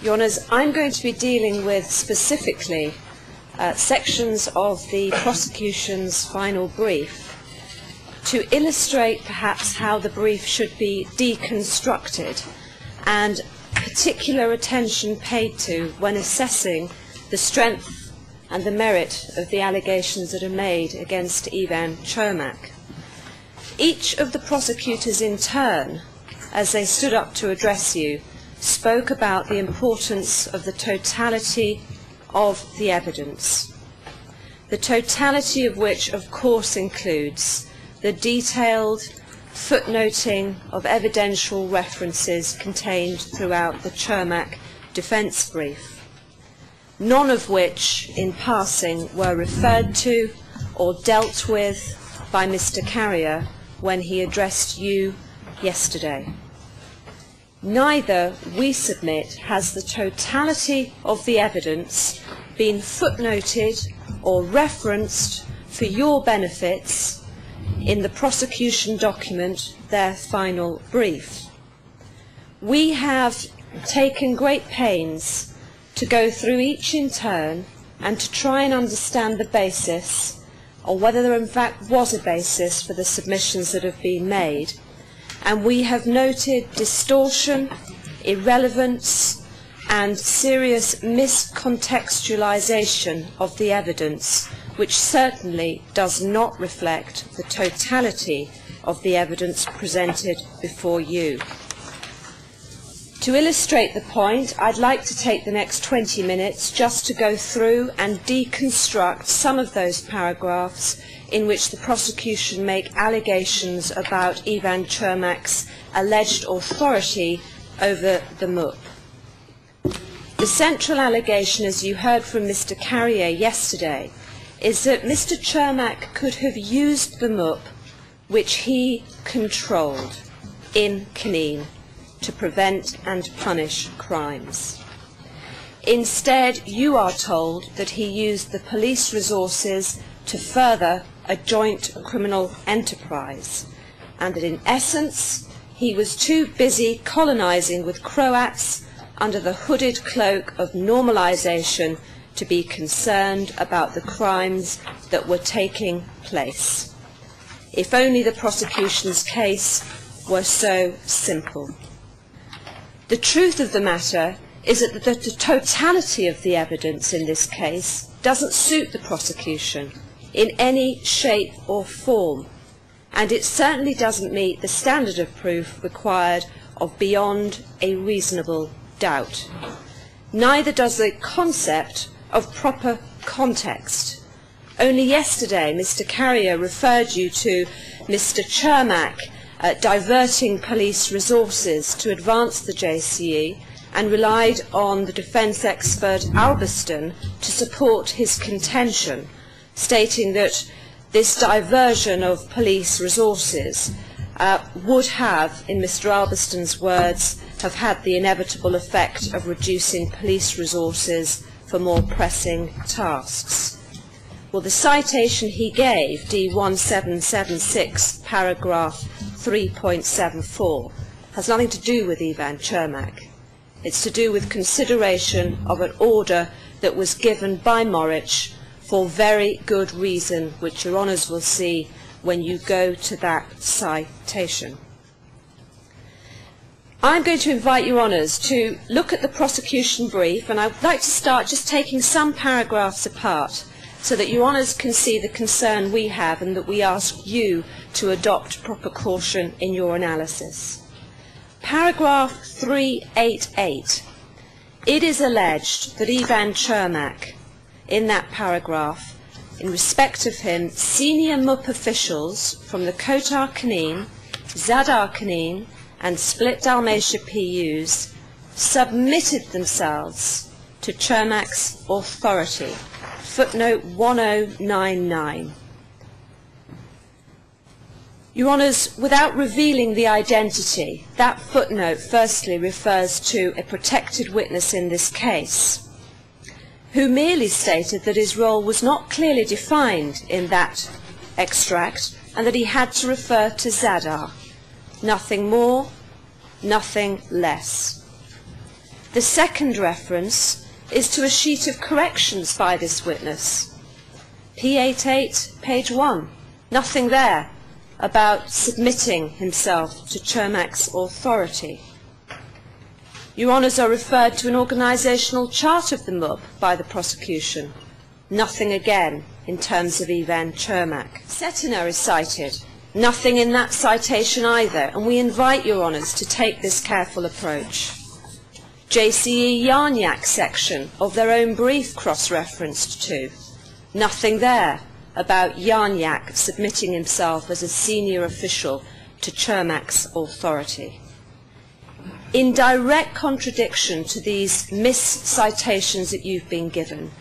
Your Honours, I'm going to be dealing with specifically sections of the prosecution's final brief to illustrate perhaps how the brief should be deconstructed and particular attention paid to when assessing the strength and the merit of the allegations that are made against Ivan Cermak. Each of the prosecutors in turn, as they stood up to address you, spoke about the importance of the totality of the evidence, the totality of which of course includes the detailed footnoting of evidential references contained throughout the Cermak defence brief, none of which in passing were referred to or dealt with by Mr. Carrier when he addressed you yesterday. Neither, we submit, has the totality of the evidence been footnoted or referenced for your benefits in the prosecution document, their final brief. We have taken great pains to go through each in turn and to try and understand the basis, or whether there in fact was a basis for the submissions that have been made. And we have noted distortion, irrelevance, and serious miscontextualization of the evidence, which certainly does not reflect the totality of the evidence presented before you. To illustrate the point, I'd like to take the next 20 minutes just to go through and deconstruct some of those paragraphs in which the prosecution make allegations about Ivan Cermak's alleged authority over the MUP. The central allegation, as you heard from Mr. Carrier yesterday, is that Mr. Cermak could have used the MUP, which he controlled in Knin, to prevent and punish crimes. Instead, you are told that he used the police resources to further a joint criminal enterprise, and that in essence he was too busy colonising with Croats under the hooded cloak of normalisation to be concerned about the crimes that were taking place. If only the prosecution's case were so simple. The truth of the matter is that the totality of the evidence in this case doesn't suit the prosecution in any shape or form, and it certainly doesn't meet the standard of proof required of beyond a reasonable doubt. Neither does the concept of proper context. Only yesterday Mr. Carrier referred you to Mr. Cermak diverting police resources to advance the JCE and relied on the defence expert Albiston to support his contention, stating that this diversion of police resources would have, in Mr. Albiston's words, have had the inevitable effect of reducing police resources for more pressing tasks. Well, the citation he gave, D1776, paragraph 3.74, has nothing to do with Ivan Cermak. It's to do with consideration of an order that was given by Morich for very good reason, which your honours will see when you go to that citation. I'm going to invite your honours to look at the prosecution brief, and I would like to start just taking some paragraphs apart so that your honours can see the concern we have and that we ask you to adopt proper caution in your analysis. Paragraph 388. It is alleged that Ivan Cermak, in that paragraph, in respect of him, senior MUP officials from the Kotar Knin, Zadar Knin and Split Dalmatia PUs submitted themselves to Cermak's authority. Footnote 1099. Your Honours, without revealing the identity, that footnote firstly refers to a protected witness in this case, who merely stated that his role was not clearly defined in that extract and that he had to refer to Zadar. Nothing more, nothing less. The second reference is to a sheet of corrections by this witness. P88, page 1. Nothing there about submitting himself to Cermak's authority. Your Honours are referred to an organisational chart of the MUP by the prosecution. Nothing again in terms of Ivan Cermak. Cetina is cited. Nothing in that citation either, and we invite Your Honours to take this careful approach. JCE Yarnyak section of their own brief cross-referenced to. Nothing there about Yarnyak submitting himself as a senior official to Cermak's authority. In direct contradiction to these miscitations that you've been given,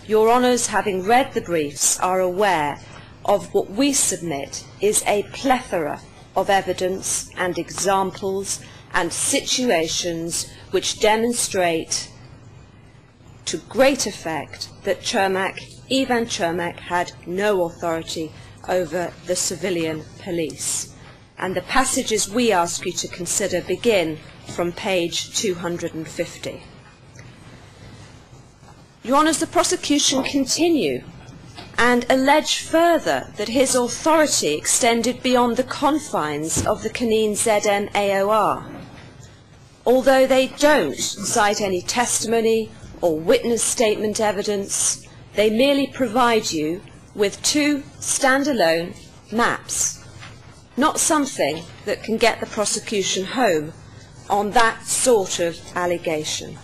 Your Honours, having read the briefs, are aware of what we submit is a plethora of evidence and examples and situations which demonstrate to great effect that Ivan Cermak had no authority over the civilian police. And the passages we ask you to consider begin from page 250. Your Honours, the prosecution continue and allege further that his authority extended beyond the confines of the Canine ZM AOR. Although they don't cite any testimony or witness statement evidence, they merely provide you with 2 standalone maps, not something that can get the prosecution home on that sort of allegation.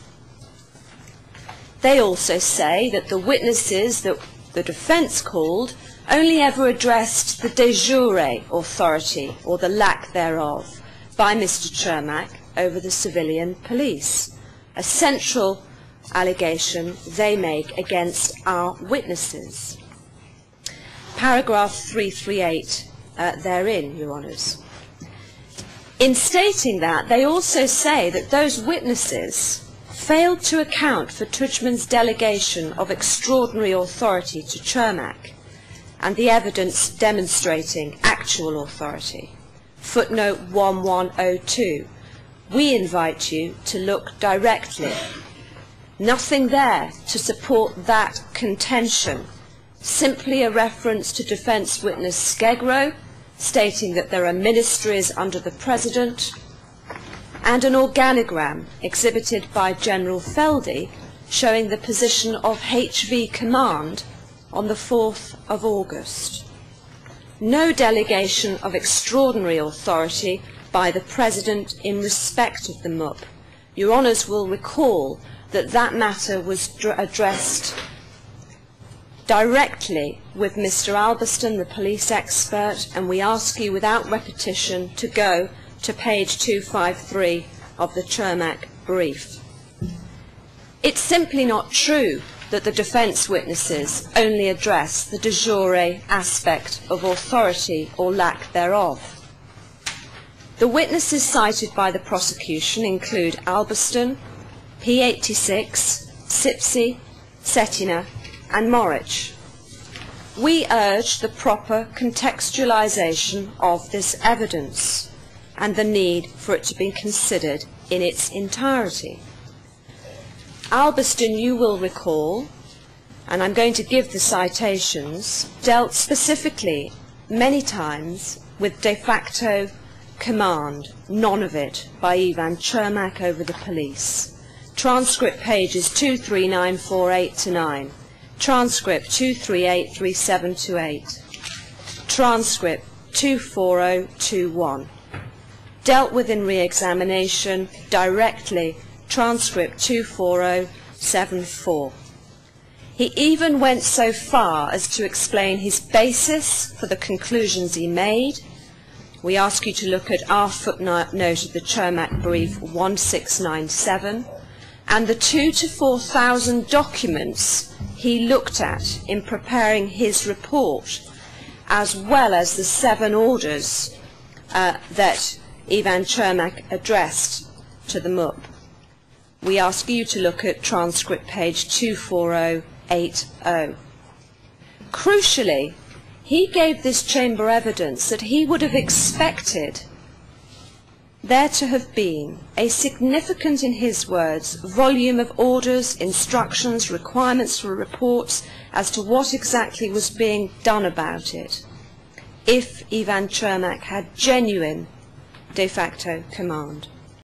They also say that the witnesses that the defence called only ever addressed the de jure authority, or the lack thereof, by Mr. Cermak over the civilian police, a central allegation they make against our witnesses. Paragraph 338 therein, Your Honours. In stating that, they also say that those witnesses failed to account for Tudjman's delegation of extraordinary authority to Cermak and the evidence demonstrating actual authority. Footnote 1102. We invite you to look directly. Nothing there to support that contention. Simply a reference to defence witness Skegro, stating that there are ministries under the President, and an organogram exhibited by General Feldy showing the position of HV Command on the 4th of August. No delegation of extraordinary authority by the President in respect of the MUP. Your Honours will recall that that matter was addressed directly with Mr. Albiston, the police expert, and we ask you without repetition to go to page 253 of the Cermak brief. It's simply not true that the defence witnesses only address the de jure aspect of authority or lack thereof. The witnesses cited by the prosecution include Albiston, P86, Sipsey, Cetina and Morich. We urge the proper contextualisation of this evidence and the need for it to be considered in its entirety. Albiston, you will recall, and I'm going to give the citations, dealt specifically many times with de facto command, none of it by Ivan Cermak over the police. Transcript pages 23948-9, transcript 2383728, transcript 24021. Dealt with in re-examination directly, transcript 24074. He even went so far as to explain his basis for the conclusions he made. We ask you to look at our footnote of the Cermak brief 1697 and the 2,000 to 4,000 documents he looked at in preparing his report, as well as the 7 orders that Ivan Cermak addressed to the MUP. We ask you to look at transcript page 24080. Crucially, he gave this chamber evidence that he would have expected there to have been a significant, in his words, volume of orders, instructions, requirements for reports as to what exactly was being done about it, if Ivan Chermak had genuine de facto command.